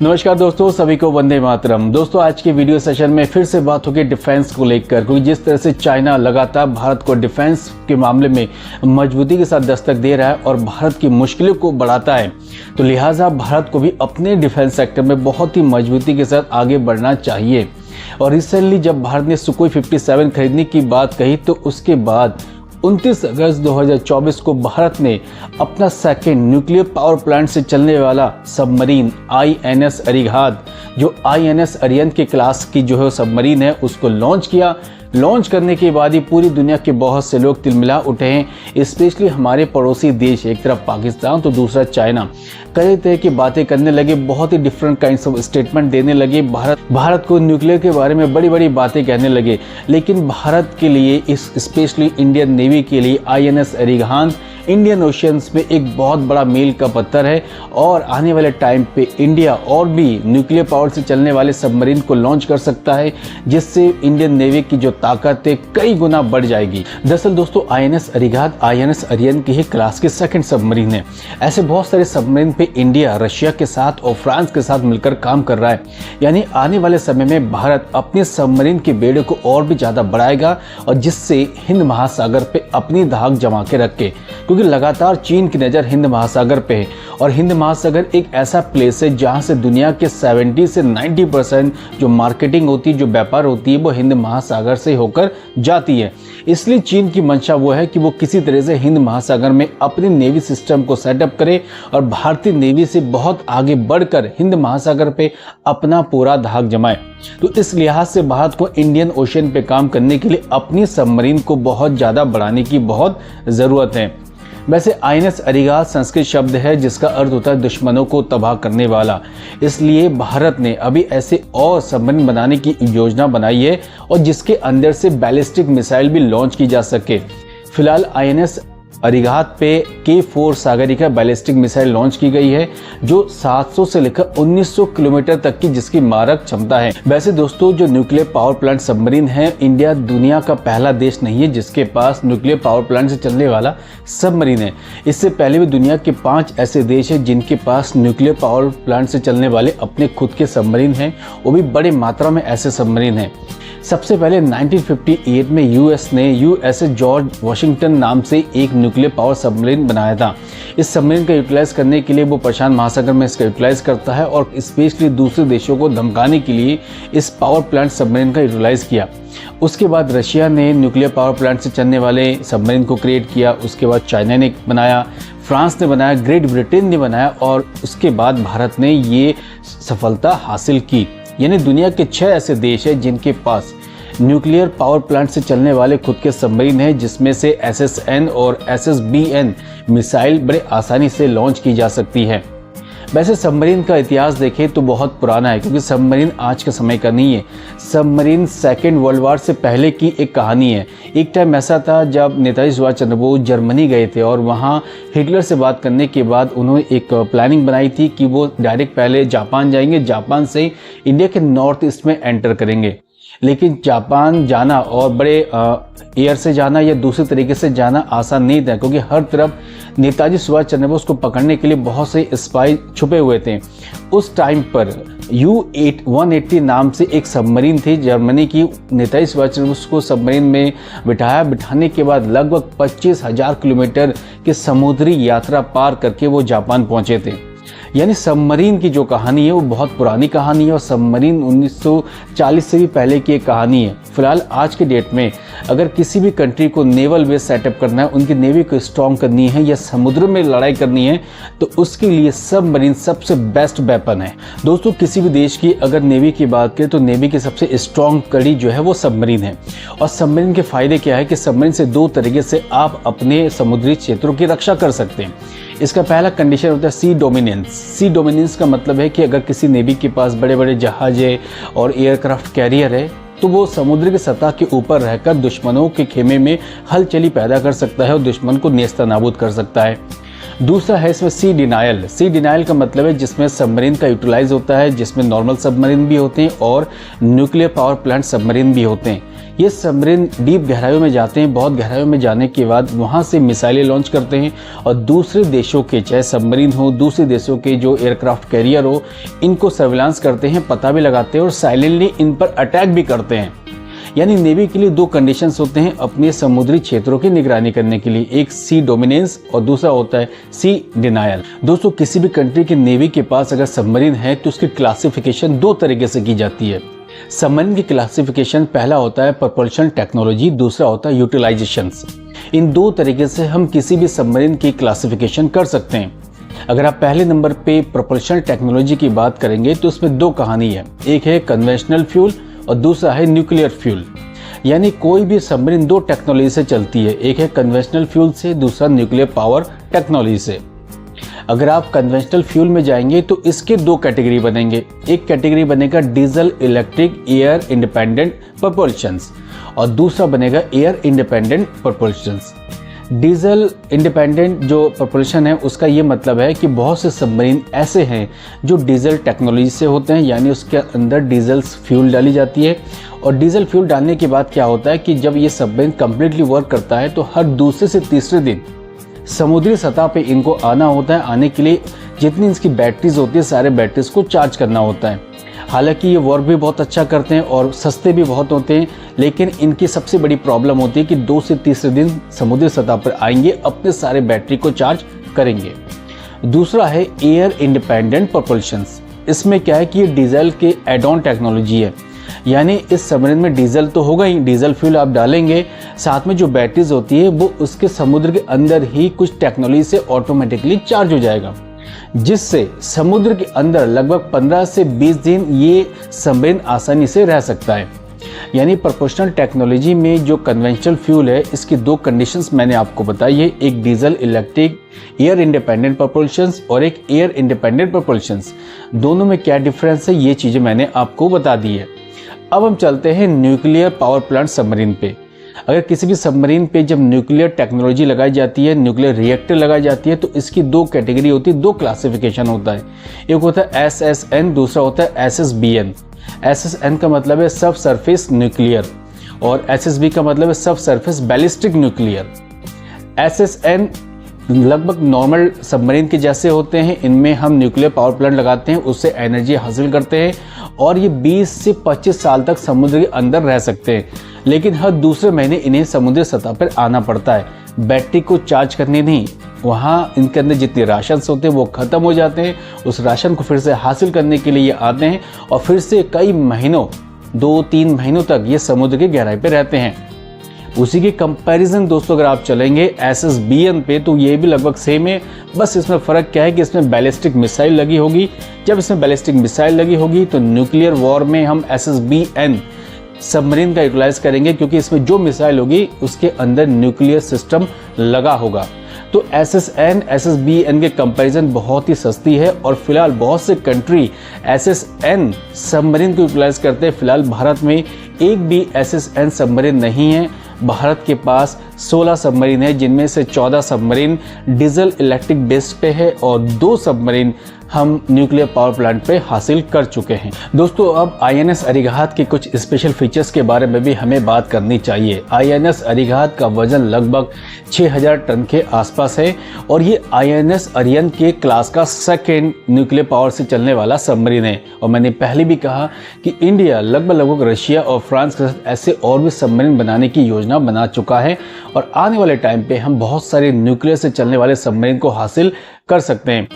नमस्कार दोस्तों, सभी को वंदे मातरम। दोस्तों, आज के वीडियो सेशन में फिर से बात होगी डिफेंस को लेकर, क्योंकि जिस तरह से चाइना लगातार भारत को डिफेंस के मामले में मजबूती के साथ दस्तक दे रहा है और भारत की मुश्किलों को बढ़ाता है, तो लिहाजा भारत को भी अपने डिफेंस सेक्टर में बहुत ही मजबूती के साथ आगे बढ़ना चाहिए। और रिसेंटली जब भारत ने सुखोई 57 खरीदने की बात कही, तो उसके बाद 29 अगस्त 2024 को भारत ने अपना सेकेंड न्यूक्लियर पावर प्लांट से चलने वाला सबमरीन INS अरिहंत, जो INS अरिहंत के क्लास की जो है सबमरीन है, उसको लॉन्च किया। लॉन्च करने के बाद ही पूरी दुनिया के बहुत से लोग तिलमिला उठे हैं, स्पेशली हमारे पड़ोसी देश, एक तरफ पाकिस्तान तो दूसरा चाइना, कई तरह की बातें करने लगे, बहुत ही डिफरेंट काइंड्स ऑफ स्टेटमेंट देने लगे, भारत को न्यूक्लियर के बारे में बड़ी बड़ी बातें कहने लगे। लेकिन भारत के लिए, इस स्पेशली इंडियन नेवी के लिए INS अरिहंत इंडियन ओशियंस में एक बहुत बड़ा मील का पत्थर है और आने वाले टाइम पे इंडिया और भी न्यूक्लियर पावर से चलने वाले सबमरीन को लॉन्च कर सकता है, जिससे इंडियन नेवी की जो ताकत है कई गुना बढ़ जाएगी। दरअसल दोस्तों, INS अरिहंत INS अरिहंत की ही क्लास के सेकंड सबमरीन है। ऐसे बहुत सारे सबमरीन पे इंडिया रशिया के साथ और फ्रांस के साथ मिलकर काम कर रहा है। यानी आने वाले समय में भारत अपने सबमरीन के बेड़े को और भी ज्यादा बढ़ाएगा, और जिससे हिंद महासागर पे अपनी धाक जमा के रखे, क्योंकि लगातार चीन की नज़र हिंद महासागर पे है। और हिंद महासागर एक ऐसा प्लेस है जहां से दुनिया के 70 से 90% जो मार्केटिंग होती है, जो व्यापार होती है, वो हिंद महासागर से होकर जाती है। इसलिए चीन की मंशा वो है कि वो किसी तरह से हिंद महासागर में अपने नेवी सिस्टम को सेटअप करे और भारतीय नेवी से बहुत आगे बढ़कर हिंद महासागर पे अपना पूरा धाक जमाए। तो इस लिहाज से भारत को इंडियन ओशियन पे काम करने के लिए अपनी सबमरीन को बहुत ज़्यादा बढ़ाने की बहुत ज़रूरत है। वैसे INS अरिहंत संस्कृत शब्द है जिसका अर्थ होता है दुश्मनों को तबाह करने वाला। इसलिए भारत ने अभी ऐसे और सबमरीन बनाने की योजना बनाई है, और जिसके अंदर से बैलिस्टिक मिसाइल भी लॉन्च की जा सके। फिलहाल INS अरिहंत पे K4 Sagarika ballistic missile launch की गई है, जो 700 से लेकर 1900 किलोमीटर तक की जिसकी मारक क्षमता है। वैसे दोस्तों, जो न्यूक्लियर पावर प्लांट सबमरीन है, इंडिया दुनिया का पहला देश नहीं है जिसके पास न्यूक्लियर पावर प्लांट से चलने वाला सबमरीन है। इससे पहले भी दुनिया के 5 ऐसे देश हैं जिनके पास न्यूक्लियर पावर प्लांट से चलने वाले अपने खुद के सबमरीन हैं, वो भी बड़े मात्रा में ऐसे सबमरीन हैं। सबसे पहले 1958 में US ने USS जॉर्ज वाशिंगटन नाम से एक न्यूक्लियर पावर सबमरीन बनाया था। इस सबमरीन का यूटिलाइज करने के लिए वो प्रशांत महासागर में इसका यूटिलाइज करता है, और स्पेशली दूसरे देशों को धमकाने के लिए इस पावर प्लांट सबमरीन का यूटिलाइज किया। उसके बाद रशिया ने न्यूक्लियर पावर प्लांट से चलने वाले सबमरीन को क्रिएट किया। उसके बाद चाइना ने बनाया, फ्रांस ने बनाया, ग्रेट ब्रिटेन ने बनाया, और उसके बाद भारत ने ये सफलता हासिल की। यानी दुनिया के 6 ऐसे देश हैं जिनके पास न्यूक्लियर पावर प्लांट से चलने वाले खुद के सबमरीन हैं, जिसमें से SSN और SSBN मिसाइल बड़े आसानी से लॉन्च की जा सकती है। वैसे सबमरीन का इतिहास देखें तो बहुत पुराना है, क्योंकि सबमरीन आज के समय का नहीं है। सबमरीन सेकेंड वर्ल्ड वॉर से पहले की एक कहानी है। एक टाइम ऐसा था जब नेताजी सुभाष चंद्र बोस जर्मनी गए थे, और वहाँ हिटलर से बात करने के बाद उन्होंने एक प्लानिंग बनाई थी कि वो डायरेक्ट पहले जापान जाएंगे, जापान से इंडिया के नॉर्थ ईस्ट में एंटर करेंगे। लेकिन जापान जाना और बड़े एयर से जाना या दूसरे तरीके से जाना आसान नहीं था, क्योंकि हर तरफ नेताजी सुभाष चंद्र बोस को पकड़ने के लिए बहुत से स्पाई छुपे हुए थे। उस टाइम पर U-180 नाम से एक सबमरीन थी जर्मनी की। नेताजी सुभाष चंद्र बोस को सबमरीन में बिठाने के बाद लगभग 25,000 किलोमीटर की समुद्री यात्रा पार करके वो जापान पहुंचे थे। यानी सबमरीन की जो कहानी है वो बहुत पुरानी कहानी है, और सबमरीन 1940 से भी पहले की एक कहानी है। फिलहाल आज के डेट में अगर किसी भी कंट्री को नेवल बेस सेटअप करना है, उनकी नेवी को स्ट्रॉन्ग करनी है या समुद्र में लड़ाई करनी है, तो उसके लिए सबमरीन सबसे बेस्ट वेपन है। दोस्तों, किसी भी देश की अगर नेवी की बात करें तो नेवी की सबसे स्ट्रॉन्ग कड़ी जो है वो सबमरीन है। और सबमरीन के फायदे क्या है कि सबमरीन से 2 तरीके से आप अपने समुद्री क्षेत्रों की रक्षा कर सकते हैं। इसका पहला कंडीशन होता है सी डोमिनेंस। सी डोमिनेंस का मतलब है कि अगर किसी नेवी के पास बड़े बड़े जहाज है और एयरक्राफ्ट कैरियर है, तो वो समुद्र की सतह के ऊपर रहकर दुश्मनों के खेमे में हलचली पैदा कर सकता है और दुश्मन को नेस्तनाबूद कर सकता है। दूसरा है इसमें सी डिनायल। सी डिनायल का मतलब है जिसमें सबमरीन का यूटिलाइज होता है, जिसमें नॉर्मल सबमरीन भी होते हैं और न्यूक्लियर पावर प्लांट सबमरीन भी होते हैं। ये सबमरीन डीप गहराइयों में जाते हैं, बहुत गहराइयों में जाने के बाद वहाँ से मिसाइलें लॉन्च करते हैं और दूसरे देशों के, चाहे सबमरीन हो, दूसरे देशों के जो एयरक्राफ्ट कैरियर हो, इनको सर्विलांस करते हैं, पता भी लगाते हैं और साइलेंटली इन पर अटैक भी करते हैं। यानी नेवी के लिए दो कंडीशंस होते हैं अपने समुद्री क्षेत्रों की निगरानी करने के लिए, एक सी डोमिनेंस और दूसरा होता है सी डिनायल। दोस्तों, किसी भी कंट्री की नेवी के पास अगर सबमरीन है तो उसकी क्लासिफिकेशन दो तरीके से की जाती है। सबमरीन की क्लासिफिकेशन पहला होता है प्रपल्शन टेक्नोलॉजी, दूसरा होता है यूटिलाइजेशंस। इन दो तरीके से हम किसी भी सबमरीन की क्लासिफिकेशन कर सकते हैं। अगर आप पहले नंबर पे प्रपल्शन टेक्नोलॉजी की बात करेंगे तो उसमें दो कहानी है, एक है कन्वेंशनल फ्यूल और दूसरा है न्यूक्लियर फ्यूल। यानी कोई भी सबमरीन दो टेक्नोलॉजी से चलती है, एक है कन्वेंशनल फ्यूल से, दूसरा न्यूक्लियर पावर टेक्नोलॉजी से। अगर आप कन्वेंशनल फ्यूल में जाएंगे तो इसके दो कैटेगरी बनेंगे, एक कैटेगरी बनेगा डीजल इलेक्ट्रिक एयर इंडिपेंडेंट प्रपल्शंस और दूसरा बनेगा एयर इंडिपेंडेंट प्रपल्शंस। डीजल इंडिपेंडेंट जो प्रपल्शन है उसका ये मतलब है कि बहुत से सबमरीन ऐसे हैं जो डीजल टेक्नोलॉजी से होते हैं, यानी उसके अंदर डीजल फ्यूल डाली जाती है और डीजल फ्यूल डालने के बाद क्या होता है कि जब ये सबमरीन कम्प्लीटली वर्क करता है तो हर दूसरे से तीसरे दिन समुद्री सतह पे इनको आना होता है। आने के लिए जितनी इसकी बैटरीज होती है सारे बैटरीज को चार्ज करना होता है। हालांकि ये वर्क भी बहुत अच्छा करते हैं और सस्ते भी बहुत होते हैं, लेकिन इनकी सबसे बड़ी प्रॉब्लम होती है कि 2 से तीसरे दिन समुद्री सतह पर आएंगे, अपने सारे बैटरी को चार्ज करेंगे। दूसरा है एयर इंडिपेंडेंट प्रपल्शंस। इसमें क्या है कि ये डीजल के एड ऑन टेक्नोलॉजी है, यानी इस सबमरीन में डीजल तो होगा ही, डीजल फ्यूल आप डालेंगे, साथ में जो बैटरीज होती है वो उसके समुद्र के अंदर ही कुछ टेक्नोलॉजी से ऑटोमेटिकली चार्ज हो जाएगा, जिससे समुद्र के अंदर लगभग 15 से 20 दिन ये सबमरीन आसानी से रह सकता है। यानी प्रपोर्शनल टेक्नोलॉजी में जो कन्वेंशनल फ्यूल है इसकी दो कंडीशंस मैंने आपको बताई है, एक diesel electric air independent proportions और एक एयर इंडिपेंडेंट प्रपोर्शंस। दोनों में क्या डिफरेंस है ये चीज़ें मैंने आपको बता दी है। अब हम चलते हैं न्यूक्लियर पावर प्लांट सबमरीन पे। अगर किसी भी सबमरीन पे जब न्यूक्लियर टेक्नोलॉजी लगाई जाती है, न्यूक्लियर रिएक्टर लगाई जाती है, तो इसकी दो कैटेगरी होती है, दो क्लासिफिकेशन होता है। एक होता है SSN, दूसरा होता है SSBN। SSN का मतलब है सब सरफेस न्यूक्लियर और SSB का मतलब है सब सरफेस बैलिस्टिक न्यूक्लियर। SSN लगभग नॉर्मल सबमरीन के जैसे होते हैं, इनमें हम न्यूक्लियर पावर प्लांट लगाते हैं, उससे एनर्जी हासिल करते हैं और ये 20 से 25 साल तक समुद्र के अंदर रह सकते हैं, लेकिन हर दूसरे महीने इन्हें समुद्री सतह पर आना पड़ता है। बैटरी को चार्ज करने नहीं, वहाँ इनके अंदर जितने राशन होते हैं वो ख़त्म हो जाते हैं, उस राशन को फिर से हासिल करने के लिए ये आते हैं और फिर से कई महीनों 2-3 महीनों तक ये समुद्र की गहराई पे रहते हैं। उसी के कंपैरिजन दोस्तों अगर आप चलेंगे SSBN पे तो ये भी लगभग सेम है, बस इसमें फ़र्क क्या है कि इसमें बैलिस्टिक मिसाइल लगी होगी। जब इसमें बैलिस्टिक मिसाइल लगी होगी तो न्यूक्लियर वॉर में हम SSBN सबमरीन का यूटिलाइज करेंगे, क्योंकि इसमें जो मिसाइल होगी उसके अंदर न्यूक्लियर सिस्टम लगा होगा। तो SSN SSBN के कंपैरिजन बहुत ही सस्ती है और फिलहाल बहुत से कंट्री SSN सबमरीन को यूटिलाइज करते हैं। फिलहाल भारत में एक भी SSN सबमरीन नहीं है। भारत के पास 16 सबमरीन है, जिनमें से 14 सबमरीन डीजल इलेक्ट्रिक बेस पे है और 2 सबमरीन हम न्यूक्लियर पावर प्लांट पे हासिल कर चुके हैं। दोस्तों, अब INS अरिहंत के कुछ स्पेशल फीचर्स के बारे में भी हमें बात करनी चाहिए। INS अरिहंत का वजन लगभग 6000 टन के आसपास है और ये INS अरिहंत के क्लास का सेकेंड न्यूक्लियर पावर से चलने वाला सबमरीन है। और मैंने पहले भी कहा कि इंडिया लगभग रशिया और फ्रांस के साथ ऐसे और भी सबमरीन बनाने की योजना बना चुका है और आने वाले टाइम पे हम बहुत सारे न्यूक्लियर से चलने वाले सबमरीन को हासिल कर सकते हैं।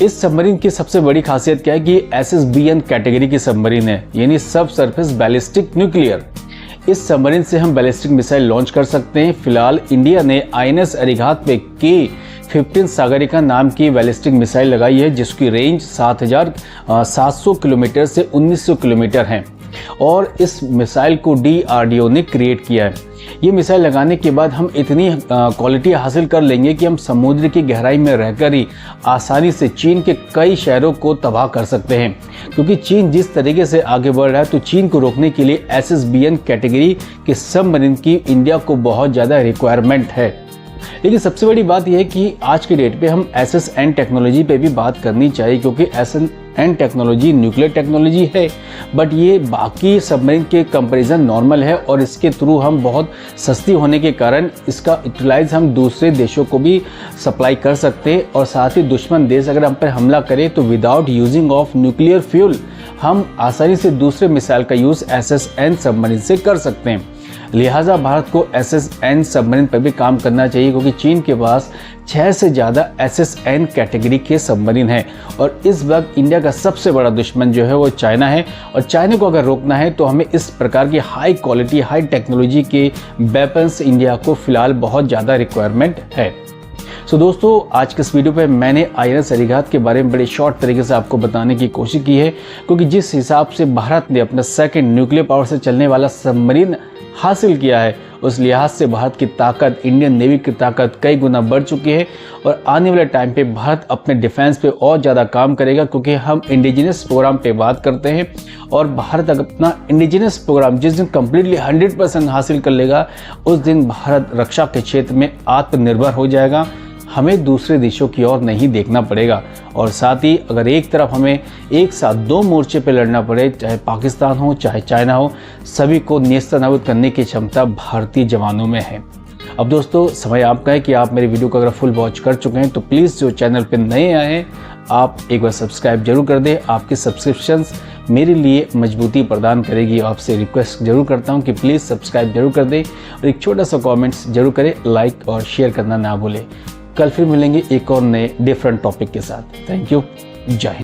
इस सबमरीन की सबसे बड़ी खासियत क्या है कि SSBN कैटेगरी की सबमरीन है, यानी सब सरफेस बैलिस्टिक न्यूक्लियर। इस सबमरीन से हम बैलिस्टिक मिसाइल लॉन्च कर सकते हैं। फिलहाल इंडिया ने INS अरिहंत पे K-15 सागरिका नाम की बैलिस्टिक मिसाइल लगाई है, जिसकी रेंज 7700 किलोमीटर से 1900 किलोमीटर है और इस मिसाइल को DRDO ने क्रिएट किया है। ये मिसाइल लगाने के बाद हम इतनी क्वालिटी हासिल कर लेंगे कि हम समुद्र की गहराई में रहकर ही आसानी से चीन के कई शहरों को तबाह कर सकते हैं, क्योंकि चीन जिस तरीके से आगे बढ़ रहा है तो चीन को रोकने के लिए SSBN कैटेगरी के सबमरीन की इंडिया को बहुत ज़्यादा रिक्वायरमेंट है। लेकिन सबसे बड़ी बात यह है कि आज के डेट पे हम SSN टेक्नोलॉजी पे भी बात करनी चाहिए, क्योंकि SSN टेक्नोलॉजी न्यूक्लियर टेक्नोलॉजी है, बट ये बाकी सबमरीन के कंपैरिजन नॉर्मल है और इसके थ्रू हम बहुत सस्ती होने के कारण इसका यूटिलाइज हम दूसरे देशों को भी सप्लाई कर सकते हैं। और साथ ही दुश्मन देश अगर हम पर हमला करे तो without using of nuclear fuel हम आसानी से दूसरे मिसाइल का यूज़ SSN सबमरीन से कर सकते हैं। लिहाजा भारत को SSN सबमरीन पर भी काम करना चाहिए, क्योंकि चीन के पास 6 से ज़्यादा SSN कैटेगरी के सबमरीन हैं और इस वक्त इंडिया का सबसे बड़ा दुश्मन जो है वो चाइना है। और चाइना को अगर रोकना है तो हमें इस प्रकार की हाई क्वालिटी हाई टेक्नोलॉजी के वेपन्स इंडिया को फिलहाल बहुत ज़्यादा रिक्वायरमेंट है। सो दोस्तों, आज के इस वीडियो पे मैंने INS अरिहंत के बारे में बड़े शॉर्ट तरीके से आपको बताने की कोशिश की है, क्योंकि जिस हिसाब से भारत ने अपना सेकंड न्यूक्लियर पावर से चलने वाला सबमरीन हासिल किया है, उस लिहाज से भारत की ताकत, इंडियन नेवी की ताकत कई गुना बढ़ चुकी है। और आने वाले टाइम पे भारत अपने डिफेंस पे और ज़्यादा काम करेगा, क्योंकि हम इंडिजिनस प्रोग्राम पे बात करते हैं और भारत अपना इंडिजिनस प्रोग्राम जिस दिन कम्प्लीटली 100% हासिल कर लेगा, उस दिन भारत रक्षा के क्षेत्र में आत्मनिर्भर हो जाएगा। हमें दूसरे देशों की ओर नहीं देखना पड़ेगा। और साथ ही अगर एक तरफ हमें एक साथ 2 मोर्चे पे लड़ना पड़े, चाहे पाकिस्तान हो चाहे चाइना हो, सभी को नेस्तनाबूद करने की क्षमता भारतीय जवानों में है। अब दोस्तों, समय आपका है कि आप मेरी वीडियो को अगर फुल वॉच कर चुके हैं तो प्लीज़ जो चैनल पे नए आए हैं आप एक बार सब्सक्राइब जरूर कर दें। आपके सब्सक्रिप्शंस मेरे लिए मजबूती प्रदान करेगी। आपसे रिक्वेस्ट जरूर करता हूं कि प्लीज़ सब्सक्राइब जरूर कर दें और एक छोटा सा कमेंट्स जरूर करें, लाइक और शेयर करना ना भूलें। कल फिर मिलेंगे एक और नए डिफरेंट टॉपिक के साथ। Thank you. जय हिंद।